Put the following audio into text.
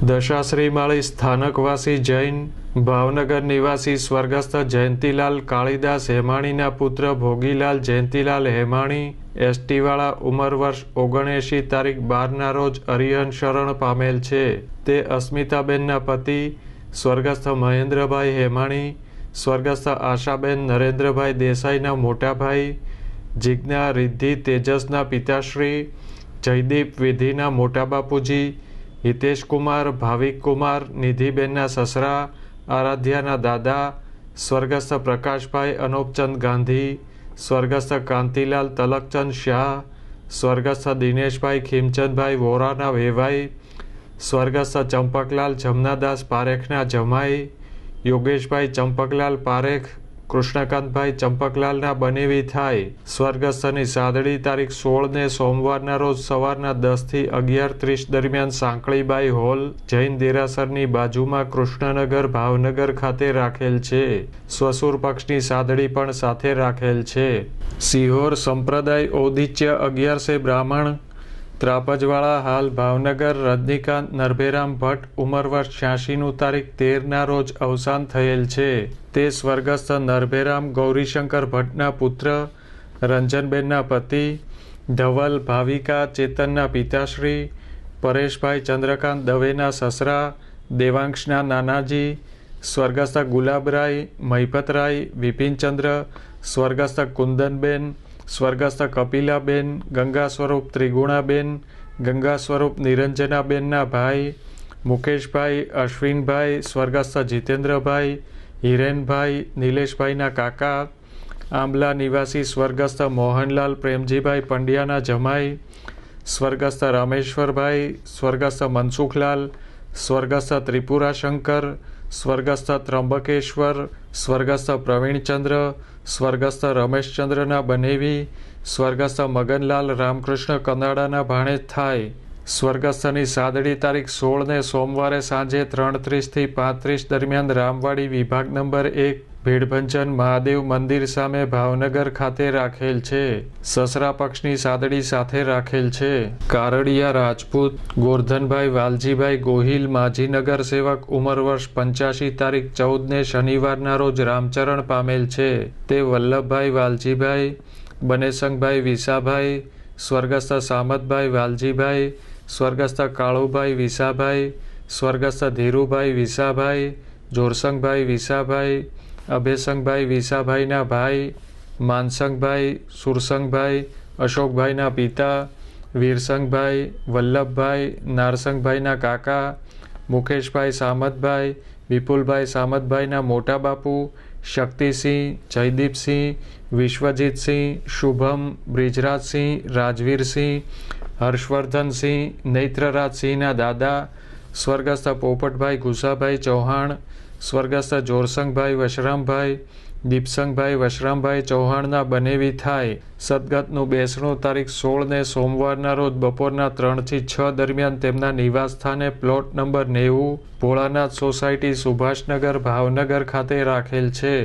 દશાશ્રી માળી સ્થાનકવાસી જૈન ભાવનગર નિવાસી સ્વર્ગસ્થ જયંતીલાલ કાળીદાસ હેમાણીના પુત્ર ભોગીલાલ જયંતીલાલ હેમાણી એસટીવાળા ઉંમર વર્ષ 79 તારીખ 12ના રોજ અરિહંત શરણ પામેલ છે. તે અસ્મિતાબેનના પતિ સ્વર્ગસ્થ મહેન્દ્રભાઈ હેમાણી, સ્વર્ગસ્થ આશાબેન નરેન્દ્રભાઈ દેસાઈના મોટા ભાઈ, જિજ્ઞા રિદ્ધિ તેજસના પિતાશ્રી, જયદીપ વિધિના મોટા બાપુજી, હિતેશકુમાર ભાવિકકુમાર નિધિબેનના સસરા, આરાધ્યાના દાદા, સ્વર્ગસ્થ પ્રકાશભાઈ અનોપચંદ ગાંધી, સ્વર્ગસ્થ કાંતિલાલ તલકચંદ શાહ, સ્વર્ગસ્થ દિનેશભાઈ ખીમચંદભાઈ વોરાના વેવાઈ, સ્વર્ગસ્થ ચંપકલાલ જમનાદાસ પારેખના જમાઈ, યોગેશભાઈ ચંપકલાલ પારેખ કૃષ્ણકાંતભાઈ ચંપકલાલના બનેવી થાય. સ્વર્ગસ્થની સાદડી તારીખ 16 ને સોમવારના રોજ સવારના 10 થી 11:30 દરમિયાન સાંકળીબાઈ હોલ જૈન દેરાસરની બાજુમાં કૃષ્ણનગર ભાવનગર ખાતે રાખેલ છે. સ્વસુર પક્ષની સાદડી પણ સાથે રાખેલ છે. સિહોર સંપ્રદાય ઔદિચ્ય 1100 બ્રાહ્મણ ત્રાપજવાળા હાલ ભાવનગર રજનીકાંત નરભેરામ ભટ્ટ ઉંમર વર્ષ 86નું તારીખ 13ના રોજ અવસાન થયેલ છે. તે સ્વર્ગસ્થ નરભેરામ ગૌરીશંકર ભટ્ટના પુત્ર, રંજનબેનના પતિ, ધવલ ભાવિકા ચેતનના પિતાશ્રી, પરેશભાઈ ચંદ્રકાંત દવેના સસરા, દેવાંશના નાનાજી, સ્વર્ગસ્થ ગુલાબરાય મહિપતરાય વિપિનચંદ્ર, સ્વર્ગસ્થ કુંદનબેન, સ્વર્ગસ્થ કપિલાબેન, ગંગા સ્વરૂપ ત્રિગુણાબેન, ગંગા સ્વરૂપ નિરંજનાબેનના ભાઈ, મુકેશભાઈ અશ્વિનભાઈ, સ્વર્ગસ્થ જીતેન્દ્રભાઈ, હિરેનભાઈ નિલેશભાઈના કાકા, આંબલા નિવાસી સ્વર્ગસ્થ મોહનલાલ પ્રેમજીભાઈ પંડ્યાના જમાઈ, સ્વર્ગસ્થ રામેશ્વરભાઈ, સ્વર્ગસ્થ મનસુખલાલ, સ્વર્ગસ્થ ત્રિપુરાશંકર, સ્વર્ગસ્થ ત્રંબકેશ્વર, સ્વર્ગસ્થ પ્રવીણચંદ્ર, સ્વર્ગસ્થ રમેશચંદ્રના બનેવી, સ્વર્ગસ્થ મગનલાલ રામકૃષ્ણ કંદાડાના ભાણેજ થાય. સ્વર્ગસ્થની સાદડી તારીખ 16 ને સોમવારે સાંજે 3:30 થી 35 દરમિયાન રામવાડી વિભાગ નંબર 1 ભીડભંજન મહાદેવ મંદિર સામે ભાવનગર ખાતે રાખેલ છે. સસરા પક્ષની સાદડી સાથે રાખેલ છે. કારડિયા રાજપૂત ગોરધનભાઈ વાલજીભાઈ ગોહિલ માજીનગર સેવક ઉંમર વર્ષ 85 તારીખ 14 ને શનિવારના રોજ રામચરણ પામેલ છે. તે વલ્લભભાઈ વાલજીભાઈ, બનેસંગભાઈ વિસાભાઈ, સ્વર્ગસ્થ સામતભાઈ વાલજીભાઈ, સ્વર્ગસ્થ કાળુભાઈ વિસાભાઈ, સ્વર્ગસ્થ ધીરુભાઈ વિસાભાઈ, જોરસંગભાઈ વિસાભાઈ, અભેસંગભાઈ વિસાભાઈના ભાઈ, માનસંગભાઈ, સુરસંગભાઈ, અશોકભાઈના પિતા, વીરસંગભાઈ, વલ્લભભાઈ, નારસંગભાઈના કાકા, મુકેશભાઈ સામતભાઈ, વિપુલભાઈ સામતભાઈના મોટા બાપુ, શક્તિસિંહ, જયદીપસિંહ, વિશ્વજીતસિંહ, શુભમ, બ્રિજરાજસિંહ, રાજવીરસિંહ, હર્ષવર્ધનસિંહ, નેત્રરાજસિંહના દાદા, સ્વર્ગસ્થ પોપટભાઈ ગુસાભાઈ ચૌહાણ, સ્વર્ગસ્થ જોરસંગભાઈ વશરામભાઈ, દીપસંગભાઈ વશરામભાઈ ચૌહાણના બનેવી થાય. સદગતનું બેસણું તારીખ 16 ને સોમવારના રોજ બપોરના 3 થી 6 દરમિયાન તેમના નિવાસસ્થાને plot number 90 Bholanath society Subhashnagar Bhavnagar ખાતે રાખેલ છે.